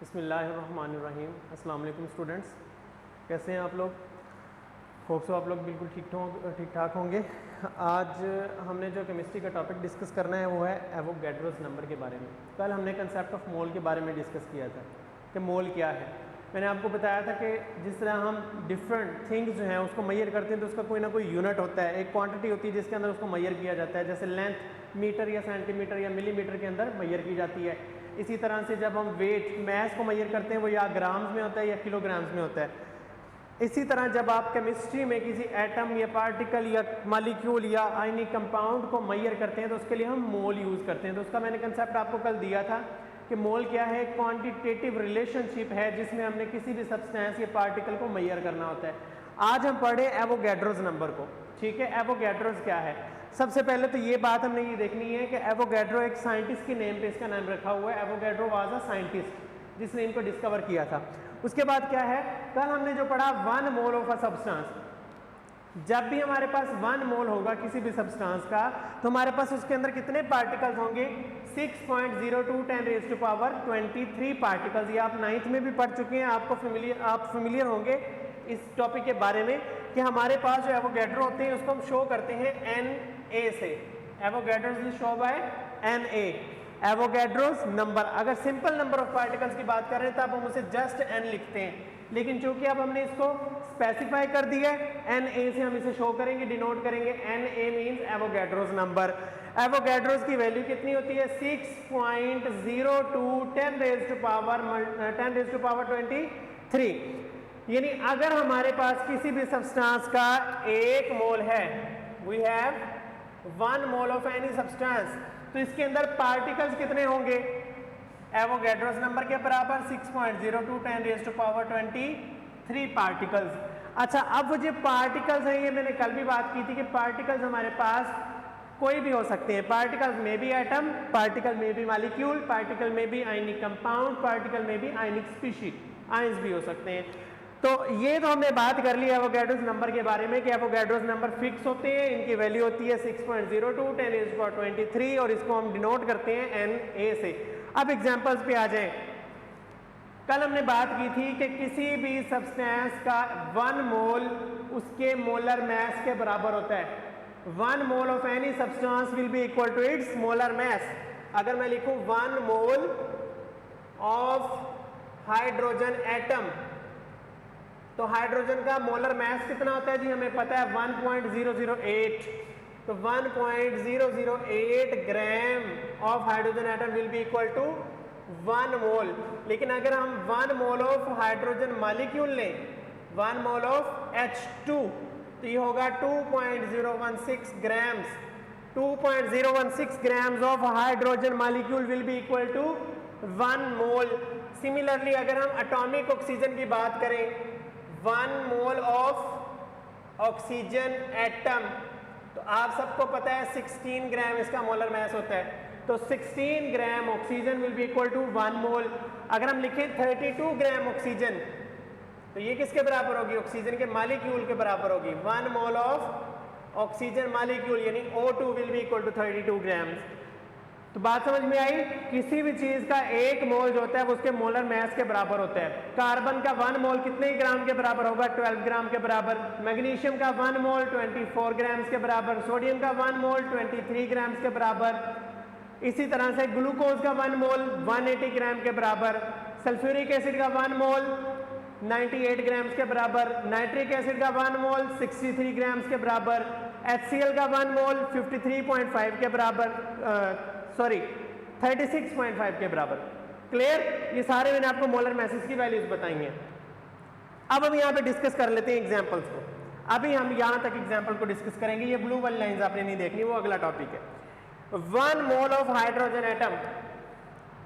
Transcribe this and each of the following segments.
बिस्मिल्लाहिर्रहमानिर्रहीम। अस्सलाम वालेकुम स्टूडेंट्स, कैसे हैं आप लोग? होप सो आप लोग बिल्कुल ठीक ठाक होंगे। आज हमने जो केमिस्ट्री का टॉपिक डिस्कस करना है वो है एवोगैड्रोस नंबर के बारे में। कल हमने कंसेप्ट ऑफ मोल के बारे में डिस्कस किया था कि मोल क्या है। मैंने आपको बताया था कि जिस तरह हम डिफरेंट थिंग्स जो हैं उसको मैयर करते हैं तो उसका कोई ना कोई यूनिट होता है, एक क्वांटिटी होती है जिसके अंदर उसको मैयर किया जाता है। जैसे लेंथ मीटर या सेंटीमीटर या मिलीमीटर के अंदर मैयर की जाती है। इसी तरह से जब हम वेट मैस को मैयर करते हैं वो या ग्राम्स में होता है या किलोग्राम्स में होता है। इसी तरह जब आप केमिस्ट्री में किसी एटम या पार्टिकल या मॉलिक्यूल या आयनिक कंपाउंड को मैयर करते हैं तो उसके लिए हम मोल यूज़ करते हैं। तो उसका मैंने कंसेप्ट आपको कल दिया था कि मोल क्या है, क्वांटिटेटिव रिलेशनशिप है जिसमें हमने किसी भी सब्सटेंस या पार्टिकल को मैयर करना होता है। आज हम पढ़े एवोगैड्रोस नंबर को। ठीक है, एवोगैड्रोस क्या है? सबसे पहले तो ये बात हमने ये देखनी है कि एवोगैड्रो एक साइंटिस्ट के नेम पे इसका नाम रखा हुआ है। एवोगैड्रो वाज अ साइंटिस्ट जिसने इनको डिस्कवर किया था। उसके बाद क्या है, कल हमने जो पढ़ा 1 मोल ऑफ अ सब्सटेंस। जब भी हमारे पास 1 मोल होगा किसी भी सब्सटेंस का तो हमारे पास उसके अंदर कितने पार्टिकल्स होंगे? 6.02 10⁻23 पार्टिकल्स। ये आप 9th में भी पढ़ चुके हैं, आप फेमिलियर होंगे इस टॉपिक के बारे में कि हमारे पास जो एवोगैड्रो होते हैं उसको हम शो करते हैं Na से। Avogadro's is show by Na, Avogadro's number. अगर सिंपल नंबर ऑफ पार्टिकल्स की बात कर रहे हैं तब हम उसे जस्ट n लिखते हैं, लेकिन चूंकि अब हमने इसको स्पेसिफाई कर दिया है Na से हम इसे शो करेंगे, डिनोट करेंगे। Na means Avogadro's number. Avogadro's की वैल्यू कितनी होती है? 6.02 10⁻23। यानी अगर हमारे पास किसी भी सब्सटेंस का 1 मोल है, we have 1 mole of any substance, तो इसके अंदर पार्टिकल्स कितने होंगे? एवोगैड्रोस नंबर के बराबर 6.02 10⁻23 पार्टिकल्स। अच्छा, अब वो जो पार्टिकल्स हैं ये मैंने कल भी बात की थी कि पार्टिकल्स हमारे पास कोई भी हो सकते हैं। पार्टिकल्स में भी एटम, पार्टिकल में भी मॉलिक्यूल, पार्टिकल में भी आयनिक कंपाउंड, पार्टिकल में भी आयनिक स्पीशीज, आयंस भी हो सकते हैं। तो ये तो हमने बात कर ली एवोगैड्रोस नंबर के बारे में कि एवोगैड्रोस नंबर फिक्स होते हैं, इनकी वैल्यू होती है 6.02 10⁻23 और इसको हम डिनोट करते हैं Na से। अब एग्जांपल्स पे आ जाएं। कल हमने बात की थी कि किसी भी सब्सटेंस का 1 मोल उसके मोलर मास के बराबर होता है। 1 mole of any substance will be equal to it's molar mass. अगर मैं लिखूं 1 मोल ऑफ हाइड्रोजन एटम, तो हाइड्रोजन का मोलर मास कितना होता है जी? हमें पता है 1.008। तो 1.008 gram of hydrogen atom will be equal to 1 mole. लेकिन अगर हम 1 मोल ऑफ हाइड्रोजन मॉलिक्यूल लें, 1 मोल ऑफ H2, तो ये होगा 2.016 grams. 2.016 grams of hydrogen molecule will be equal to 1 mole. Similarly अगर हम एटॉमिक ऑक्सीजन की बात करें, 1 मोल ऑफ ऑक्सीजन एटम, तो आप सबको पता है 16 ग्राम इसका मोलर मास होता है। तो 16 gram oxygen will be equal to 1 mole. अगर हम लिखें 32 ग्राम ऑक्सीजन, तो ये किसके बराबर होगी? ऑक्सीजन के मॉलिक्यूल के बराबर होगी। 1 मोल ऑफ ऑक्सीजन मॉलिक्यूल यानी O2 will be equal to 32 grams. तो बात समझ में आई? किसी भी चीज का 1 मोल जो होता है वो उसके मोलर मास के बराबर होता है। कार्बन का 1 मोल कितने ग्राम के बराबर होगा? 12 ग्राम के बराबर। मैग्नीशियम का 1 मोल 24 ग्राम्स के बराबर। सोडियम का 1 मोल 23 ग्राम्स के बराबर। इसी तरह से ग्लूकोज का 1 मोल 180 ग्राम के बराबर। सल्फ्यूरिक एसिड का 1 मोल 98 ग्राम्स के बराबर। नाइट्रिक एसिड का 1 मोल 63 ग्राम्स के बराबर। HCl का 1 मोल 53.5 के बराबर, 36.5 के बराबर। क्लियर? ये सारे मैंने आपको मोलर मासेस की वैल्यूज बताई हैं। अब हम यहाँ पे डिस्कस कर लेते हैं एग्जांपल्स को। अभी हम यहाँ तक एग्जांपल को डिस्कस करेंगे। ये ब्लू वाली लाइंस आपने नहीं देखनी, वो अगला टॉपिक है। 1 mole of hydrogen atom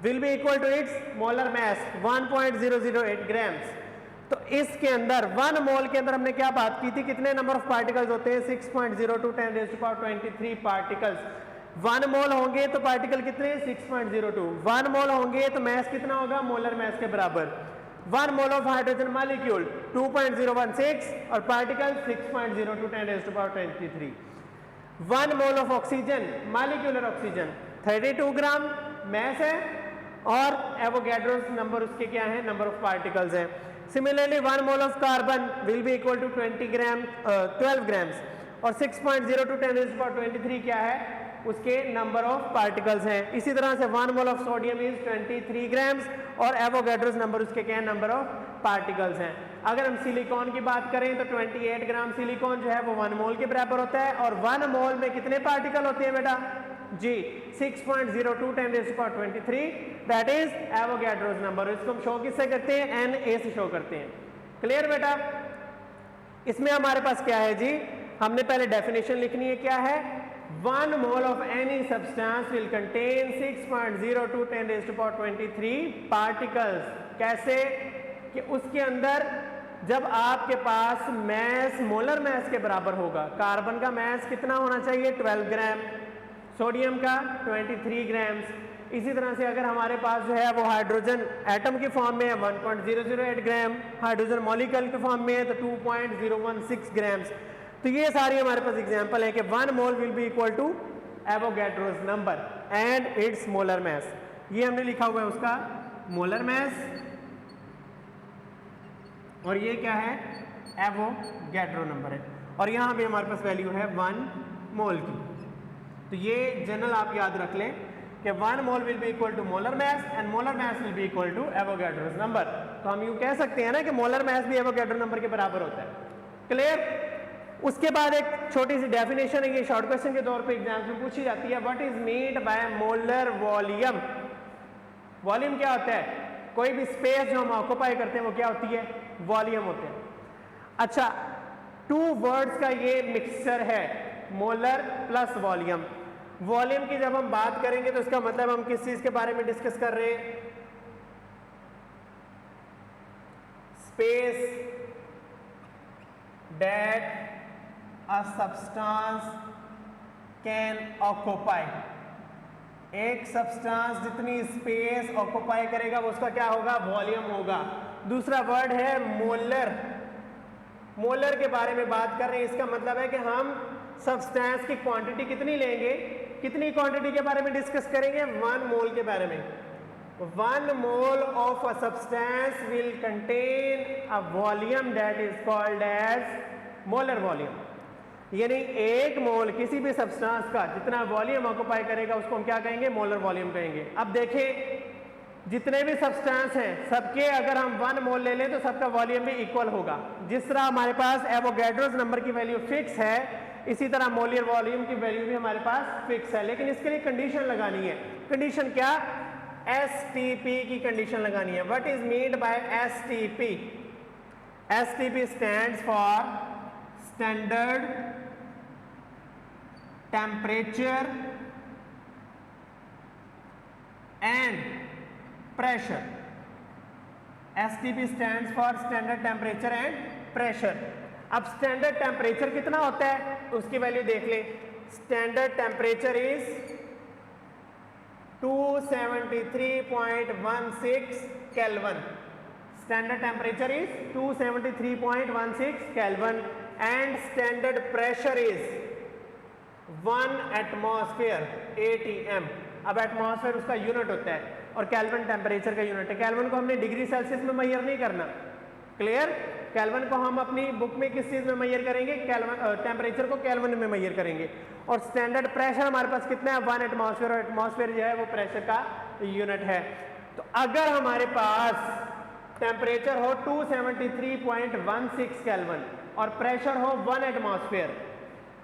will be equal to it's molar mass 1.008 grams. तो इसके अंदर 1 मोल के अंदर हमने क्या बात की थी? कितने नंबर ऑफ पार्टिकल्स होते हैं? 6.02 10⁻23 पार्टिकल्स। 1 मोल होंगे तो पार्टिकल कितने? 6.02। 1 मोल होंगे तो मास कितना होगा? मोलर मास के बराबर। 1 मोल ऑफ हाइड्रोजन मॉलिक्यूल 2.016 और particle 6.02 10⁻23। 1 mole of oxygen, molecular oxygen 32 gram mass है और एवोगैड्रोस नंबर उसके क्या है, नंबर ऑफ पार्टिकल्स हैं। Similarly 1 mole of carbon will be equal to 12 grams और 6.02 × 10⁻23 क्या है, उसके नंबर ऑफ पार्टिकल्स हैं। इसी तरह से 1 mole of sodium is 23 grams और एवोगैड्रोस नंबर उसके क्या है, नंबर ऑफ पार्टिकल्स हैं। अगर हम सिलिकॉन की बात करें तो 28 ग्राम सिलिकॉन जो है वो 1 मोल के बराबर होता है और 1 मोल में कितने पार्टिकल होते हैं बेटा जी, 6.02 × 10⁻23 दैट इज एवोगैड्रोस नंबर। इसको हम शो किससे करते हैं, Na से शो करते हैं। क्लियर बेटा। इसमें हमारे पास क्या है जी, हमने पहले डेफिनेशन लिखनी है, क्या है, 1 mole of any substance will contain 6.02 × 10⁻23 particles. कैसे कि उसके अंदर जब आपके पास मैस मोलर मैस के बराबर होगा, कार्बन का मैस कितना होना चाहिए, 12 ग्राम, सोडियम का 23 ग्राम्स। इसी तरह से अगर हमारे पास जो है वो हाइड्रोजन एटम की फॉर्म में है 1.008 ग्राम, हाइड्रोजन मॉलिक्यूल के फॉर्म में है तो 2.016 ग्राम्स। तो ये सारी हमारे पास एग्जांपल है कि 1 mole will be equal to Avogadro's number and it's molar mass. ये हमने लिखा हुआ है उसका मोलर मैस और ये क्या है, एवोगैड्रो नंबर है और यहाँ भी हमारे पास वैल्यू है 1 मोल की। तो ये जनरल आप याद रख लें कि 1 mole will be equal to molar mass and molar mass will be equal to Avogadro's number. तो हम यूँ कह सकते हैं ना कि मोलर मैस भी एवोगैड्रो नंबर के बराबर होता है। क्लियर। उसके बाद एक छोटी सी डेफिनेशन है, ये शॉर्ट क्वेश्चन के तौर पे एग्जाम में पूछी जाती है, what is meant by molar volume. Volume क्या होता है, कोई भी स्पेस जो हम ऑक्यूपाई करते हैं वो क्या होती है, वॉल्यूम होते हैं। अच्छा, 2 वर्ड्स का ये मिक्सचर है, मोलर प्लस वॉल्यूम। वॉल्यूम की जब हम बात करेंगे तो इसका मतलब हम किस चीज के बारे में डिस्कस कर रहे हैं, space that a substance can occupy. एक सब्सटेंस जितनी स्पेस ऑक्यूपाई करेगा वो उसका क्या होगा, वॉल्यूम होगा। दूसरा वर्ड है मोलर। मोलर के बारे में बात कर रहे हैं, इसका मतलब है कि हम सब्सटेंस की क्वांटिटी कितनी लेंगे, कितनी क्वांटिटी के बारे में डिस्कस करेंगे, 1 मोल के बारे में। 1 mole of a substance will contain a volume that is called as molar volume. यानी 1 मोल किसी भी सब्सटेंस का जितना वॉल्यूम ऑक्यूपाई करेगा उसको हम क्या कहेंगे, मोलर वॉल्यूम कहेंगे। अब देखें जितने भी सब्सटेंस हैं सबके अगर हम 1 मोल ले लें तो सबका वॉल्यूम भी इक्वल होगा। जिस तरह हमारे पास एवोगैड्रोस नंबर की वैल्यू फिक्स है, इसी तरह मोलर वॉल्यूम की वैल्यू भी हमारे पास फिक्स है, लेकिन इसके लिए कंडीशन लगानी है। कंडीशन क्या, एसटीपी की कंडीशन लगानी है। What is meant by STP. STP stands for standard temperature and pressure. STP stands for standard temperature and pressure. अब स्टैंडर्ड टेम्परेचर कितना होता है उसकी वैल्यू देख ले। Standard temperature is 273.16 kelvin. Standard temperature is 273.16 kelvin and standard pressure is 1 atmosphere ATM। अब atmosphere उसका unit होता है और केल्विन टेम्परेचर का यूनिट है। केल्विन को हमने डिग्री सेल्सियस में मेजर नहीं करना। क्लियर। केल्विन को हम अपनी बुक में किस चीज में मेजर करेंगे, टेम्परेचर को केल्विन में मेजर करेंगे। और स्टैंडर्ड प्रेशर हमारे पास कितना है, 1 एटमॉस्फेयर, और एटमॉस्फेयर जो है वो प्रेशर का यूनिट है। तो अगर हमारे पास टेम्परेचर हो 273.16 केल्विन और प्रेशर हो 1 एटमॉस्फेयर,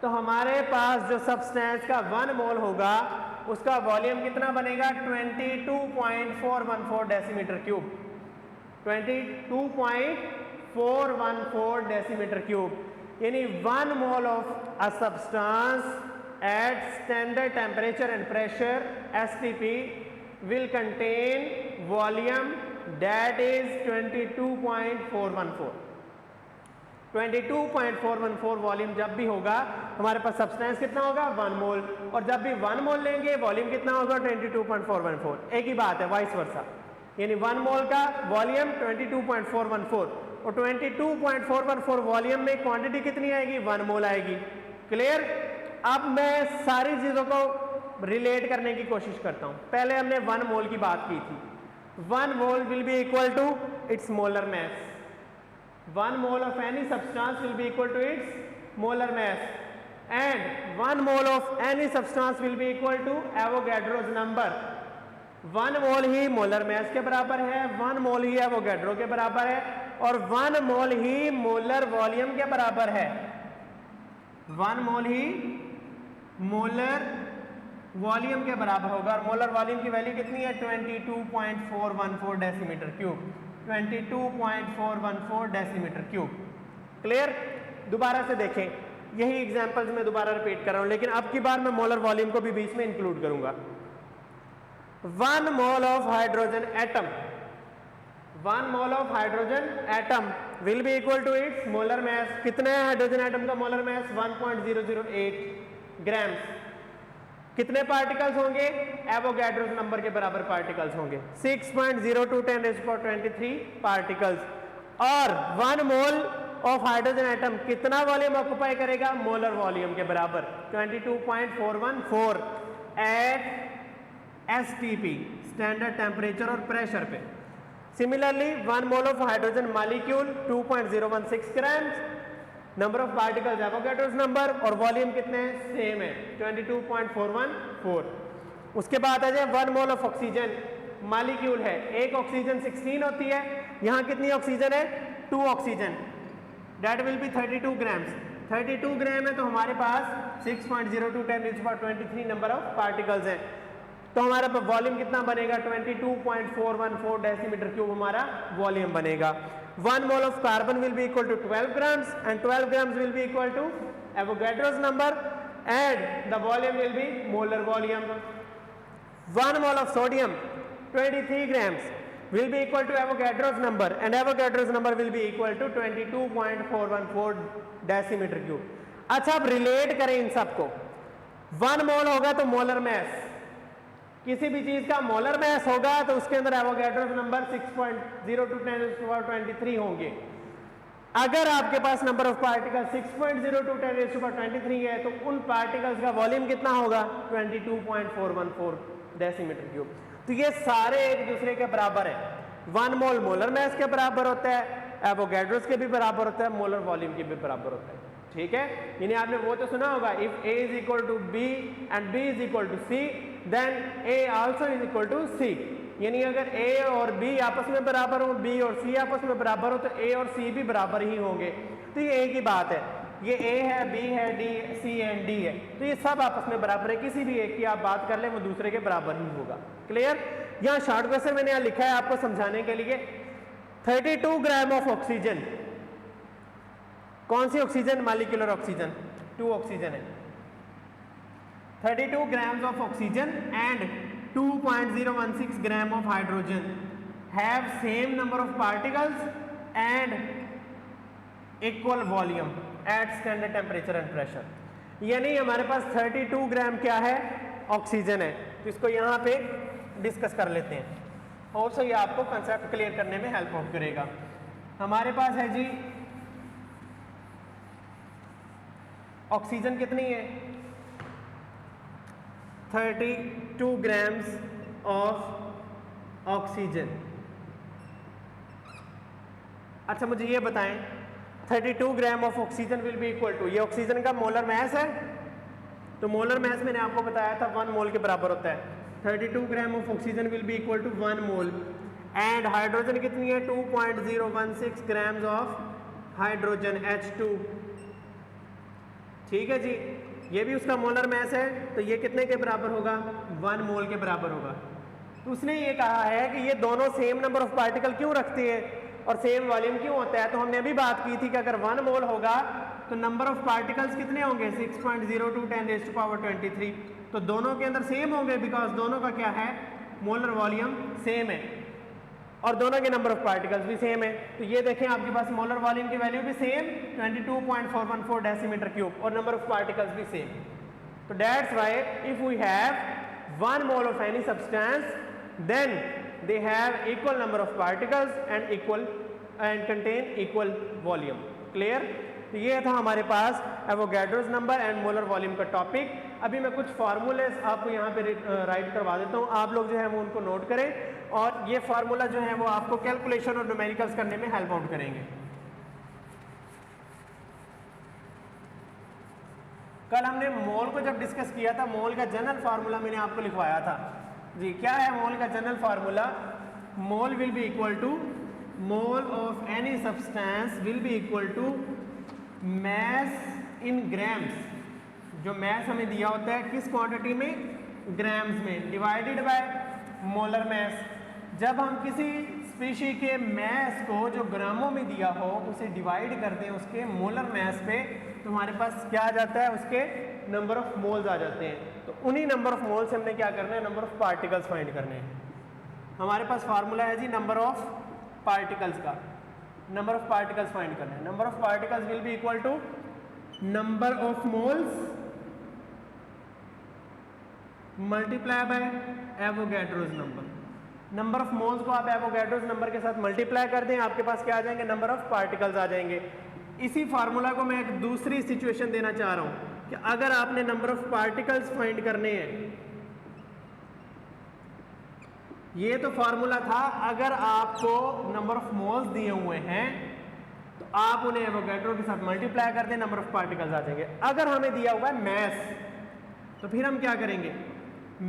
तो हमारे पास जो सब्सटेंस का 1 मोल होगा उसका वॉल्यूम कितना बनेगा, 22.414 डेसीमीटर क्यूब। 22.414 decimetre cube. यानी 1 mole of a substance eight standard temperature and pressure STP will contain volume that is 22.414। 22.414 volume जब भी होगा हमारे पास सब्सटेंस कितना होगा, 1 मोल। और जब भी 1 मोल लेंगे वॉल्यूम कितना होगा, 22.414। एक ही बात है, वाइस वर्सा। यानी 1 मोल का वॉल्यूम 22.414 और 22.414 वॉल्यूम में क्वांटिटी कितनी आएगी, 1 मोल आएगी। क्लियर। अब मैं सारी चीजों को रिलेट करने की कोशिश करता हूं। पहले हमने 1 मोल की बात की थी। 1 mole will be equal to it's molar mass. 1 mole of any substance will be equal to its molar mass, and 1 mole of any substance will be equal to Avogadro's number। 1 mole he molar mass के बराबर है, 1 मोल ही Avogadro के बराबर है, और 1 मोल ही molar volume के बराबर है। 1 मोल ही मोलर वॉल्यूम के बराबर होगा, और मोलर वॉल्यूम की वैल्यू कितनी है? 22.414 decimetre cube. 22.414 decimetre cube. Clear? दोबारा से देखें, यही एग्जांपल्स मैं दोबारा रिपीट कर रहा हूं, लेकिन अब की बार मैं मोलर वॉल्यूम को भी बीच में इंक्लूड करूंगा। 1 mole of hydrogen atom, 1 mole of hydrogen atom will be equal to it's molar mass. कितना है हाइड्रोजन एटम का मोलर मास? 1.008 ग्राम्स। कितने पार्टिकल्स होंगे? एवोगैड्रोस नंबर के बराबर पार्टिकल्स होंगे, 6.02 10⁻23 पार्टिकल्स। और 1 मोल ऑफ हाइड्रोजन एटम कितना वॉल्यूम ऑक्युपाई करेगा? मोलर वॉल्यूम के बराबर 22.414 एट STP, स्टैंडर्ड टेम्परेचर और प्रेशर पे। Similarly 1 mole of hydrogen molecule 2.016 grams, number of particles Avogadro's number, और वॉल्यूम कितने हैं? सेम है, 22.414। उसके बाद आ जाए 1 मोल ऑफ ऑक्सीजन मॉलिक्यूल है, एक ऑक्सीजन 16 होती है, यहाँ कितनी ऑक्सीजन है? 2 oxygen, that will be 32 grams. 32 ग्राम है तो हमारे पास 6.02 10⁻23 नंबर ऑफ पार्टिकल्स हैं, तो हमारा वॉल्यूम कितना बनेगा? 22.414 डेसीमीटर क्यूब हमारा वॉल्यूम बनेगा। 1 mole of carbon will be equal to 12 grams, and 12 grams will be equal to Avogadro's number, and the volume will be molar volume. 1 mole of sodium 23 grams will be equal to Avogadro's number, and Avogadro's number will be equal to 22.414 decimetre cube. अच्छा, अब relate करें इन सबको। 1 मोल होगा तो molar mass, किसी भी चीज का मोलर मास होगा तो उसके अंदर एवोगैड्रोस नंबर 6.02 10⁻23 होंगे। अगर आपके पास नंबर ऑफ पार्टिकल 6.02 10⁻23 है तो उन पार्टिकल्स का वॉल्यूम कितना होगा? 22.414 डेसीमीटर क्यूब। तो ये सारे एक दूसरे के बराबर है। 1 मोल मोलर मास के बराबर होता है, एवोगैड्रोस के भी बराबर होता है, मोलर वॉल्यूम के भी बराबर होता है। ठीक है, यानी आपने वो तो सुना होगा, if A is equal to B and B is equal to C then A also is equal to C। यानी अगर A और B आपस में बराबर हो, B और C आपस में बराबर हो, तो A और C भी बराबर ही होंगे। तो ये एक ही बात है, ये A है, B है, D, C एंड D है, तो ये सब आपस में बराबर है। किसी भी एक की आप बात कर ले वो दूसरे के बराबर ही होगा। क्लियर? यहाँ शॉर्ट क्वेश्चन मैंने यहाँ लिखा है आपको समझाने के लिए। 32 ग्राम ऑफ ऑक्सीजन, कौन सी ऑक्सीजन? मॉलिक्यूलर ऑक्सीजन, 2 ऑक्सीजन है। 32 grams of oxygen and 2.016 gram of hydrogen have same number of particles and equal volume at standard temperature and pressure. यानी हमारे पास 32 ग्राम क्या है? ऑक्सीजन है। तो इसको यहाँ पे डिस्कस कर लेते हैं, और सो ये आपको कंसेप्ट क्लियर करने में हेल्प करेगा। हमारे पास है जी ऑक्सीजन कितनी है? 32 ग्राम्स ऑफ ऑक्सीजन। अच्छा, मुझे ये बताएं, 32 gram of oxygen will be equal to, ये ऑक्सीजन का मोलर मास है, तो मोलर मास मैंने आपको बताया था 1 मोल के बराबर होता है। 32 gram of oxygen will be equal to 1 mole, and hydrogen कितनी है? 2.016 ग्राम्स ऑफ हाइड्रोजन H2। ठीक है जी, ये भी उसका मोलर मास है, तो ये कितने के बराबर होगा? 1 मोल के बराबर होगा। तो उसने ये कहा है कि ये दोनों सेम नंबर ऑफ पार्टिकल क्यों रखते हैं और सेम वॉल्यूम क्यों होता है? तो हमने अभी बात की थी कि अगर 1 मोल होगा तो नंबर ऑफ पार्टिकल्स कितने होंगे? 6.02 10⁻23। तो दोनों के अंदर सेम होंगे, बिकॉज दोनों का क्या है? मोलर वॉल्यूम सेम है, और दोनों के नंबर ऑफ पार्टिकल्स भी सेम है। तो ये देखें, आपके पास मोलर वॉल्यूम की वैल्यू भी सेम 22.414 डेसीमीटर क्यूब, और नंबर ऑफ पार्टिकल्स भी सेम। तो that's why if we have 1 mole of any substance then they have equal number of particles and contain equal volume. Clear? तो ये था हमारे पास Avogadro's number and molar volume का topic. अभी मैं कुछ फार्मूले आपको यहाँ पे राइट करवा देता हूँ, आप लोग जो है वो उनको नोट करें और ये फार्मूला जो है वो आपको कैलकुलेशन और न्यूमेरिकल्स करने में हेल्प आउट करेंगे। कल हमने मोल को जब डिस्कस किया था, मोल का जनरल फार्मूला मैंने आपको लिखवाया था जी। क्या है मोल का general formula? Mole will be equal to mole of any substance will be equal to mass in grams. जो मैस हमें दिया होता है किस क्वांटिटी में? ग्राम्स में, डिवाइडेड बाय मोलर मैस। जब हम किसी स्पीशी के मैस को जो ग्रामों में दिया हो उसे डिवाइड करते हैं उसके मोलर मैस पे, तो हमारे पास क्या आ जाता है? उसके नंबर ऑफ मोल्स आ जाते हैं। तो उन्हीं नंबर ऑफ मोल्स से हमने क्या करना है? नंबर ऑफ पार्टिकल्स फाइंड करने हैं। हमारे पास फार्मूला है जी नंबर ऑफ पार्टिकल्स का। नंबर ऑफ पार्टिकल्स फाइंड करना है। Number of particles will be equal to number of moles multiply by Avogadro's number. Number of moles को आप एवोगैड्रोस नंबर के साथ मल्टीप्लाई कर दें, आपके पास क्या आ जाएंगे? नंबर ऑफ पार्टिकल्स आ जाएंगे। इसी फार्मूला को मैं एक दूसरी सिचुएशन देना चाह रहा हूं कि अगर आपने नंबर ऑफ पार्टिकल्स फाइंड करने हैं, ये तो फार्मूला था अगर आपको नंबर ऑफ मोल्स दिए हुए हैं तो आप उन्हें एवोगैड्रो के साथ मल्टीप्लाई कर दें, नंबर ऑफ पार्टिकल्स आ जाएंगे। अगर हमें दिया हुआ है मैस, तो फिर हम क्या करेंगे?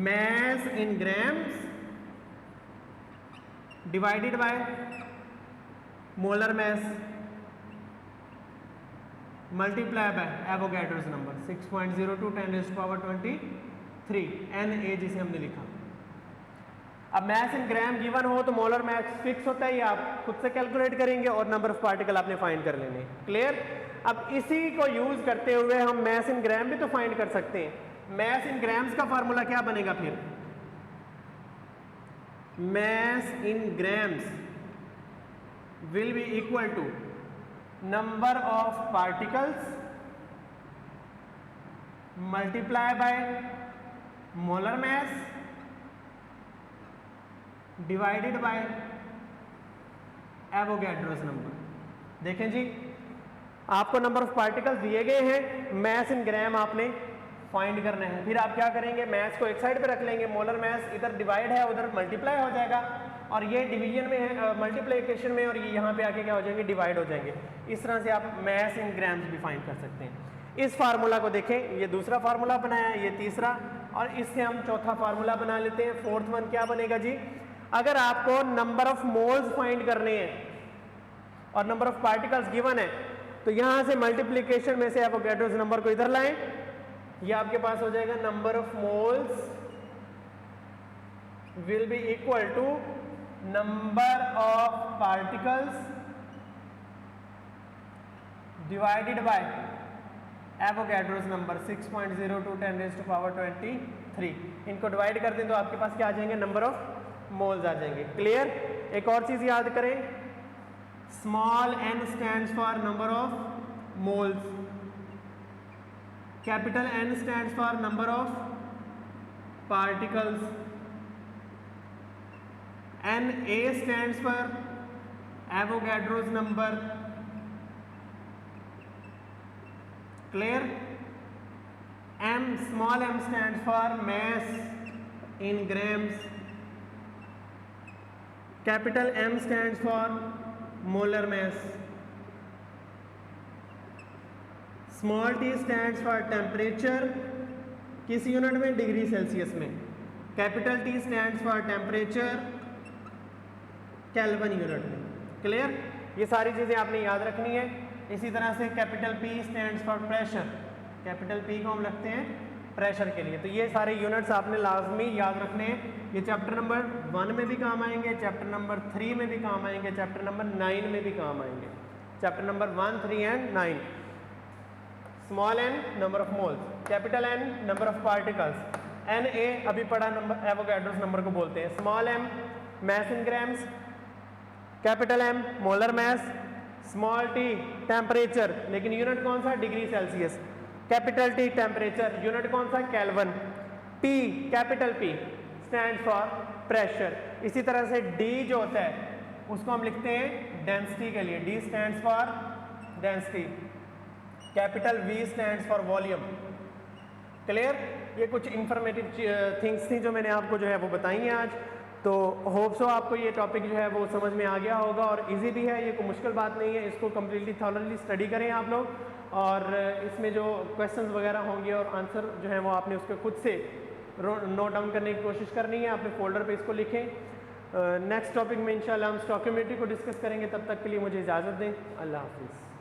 Mass in grams divided by molar mass multiply by Avogadro's number 6.02 10⁻23 Na जिसे हमने लिखा। अब मैस इन ग्राम गिवन हो तो मोलर मैस फिक्स होता है, ये आप खुद से कैलकुलेट करेंगे और नंबर ऑफ पार्टिकल आपने फाइंड कर लेने। क्लियर? अब इसी को यूज करते हुए हम मैस इन ग्राम भी तो फाइंड कर सकते हैं। मैस इन ग्राम्स का फार्मूला क्या बनेगा फिर? Mass in grams will be equal to number of particles multiply by molar mass divided by Avogadro's number. देखें जी, आपको नंबर ऑफ पार्टिकल्स दिए गए हैं, मैस इन ग्राम आपने फाइंड करना है। फिर आप क्या करेंगे? मैस को एक साइड पे रख लेंगे, मोलर मैस इधर डिवाइड है उधर मल्टीप्लाई हो जाएगा और ये डिवीजन में है, मल्टीप्लिकेशन में, और ये यहाँ पे आके क्या हो जाएंगे? डिवाइड हो जाएंगे। इस तरह से आप मैस इन ग्राम्स भी फाइंड कर सकते हैं। इस फार्मूला को देखें, ये दूसरा फार्मूला बनाया, ये तीसरा, और इससे हम चौथा फार्मूला बना लेते हैं। फोर्थ वन क्या बनेगा जी? अगर आपको नंबर ऑफ मोल्स फाइंड करने हैं और नंबर ऑफ पार्टिकल्स गिवन है, तो यहां से मल्टीप्लिकेशन में से एवोगैड्रोस नंबर को इधर लाएं, ये आपके पास हो जाएगा number of moles will be equal to number of particles divided by Avogadro's number 6.02 10⁻23। इनको डिवाइड कर दें तो आपके पास क्या आ जाएंगे? नंबर ऑफ मोल्स आ जाएंगे। क्लियर? एक और चीज याद करें, small n stands for number of moles, capital N stands for number of particles, Na stands for Avogadro's number. Clear? M, small m stands for mass in grams, capital M stands for molar mass, small t stands for temperature, किस unit में? Degree Celsius में। Capital T stands for temperature, kelvin unit में। Clear? ये सारी चीज़ें आपने याद रखनी है। इसी तरह से capital P stands for pressure, capital P को हम रखते हैं प्रेशर के लिए। तो ये सारे यूनिट्स आपने लाजमी याद रखने हैं। ये चैप्टर नंबर 1 में भी काम आएंगे, चैप्टर नंबर 3 में भी काम आएंगे, चैप्टर नंबर 9 में भी काम आएंगे। Chapter number 1, 3 and 9। Small n number of moles, capital N number of particles, Na अभी पढ़ा नंबर एवोगैड्रोस नंबर को बोलते हैं, small m mass in grams, capital M molar mass, small t temperature, लेकिन यूनिट कौन सा? Degree Celsius. Capital T temperature, unit कौन सा? Kelvin. P capital P stand for pressure. इसी तरह से D जो होता है उसको हम लिखते हैं डेंसिटी के लिए, D stands for density. Capital V stands for volume. Clear? ये कुछ इंफॉर्मेटिव थिंग्स थी जो मैंने आपको जो है वो बताई हैं आज। तो होप सो आपको ये टॉपिक जो है वो समझ में आ गया होगा और इजी भी है, ये कोई मुश्किल बात नहीं है। इसको कम्प्लीटली थॉरली स्टडी करें आप लोग और इसमें जो क्वेश्चंस वगैरह होंगे और आंसर जो है वो आपने उसके खुद से नोट डाउन करने की कोशिश करनी है, अपने फोल्डर पे इसको लिखें। नेक्स्ट टॉपिक में इंशाल्लाह हम स्टॉकियोमेट्री को डिस्कस करेंगे। तब तक के लिए मुझे इजाज़त दें। अल्लाह हाफिज़।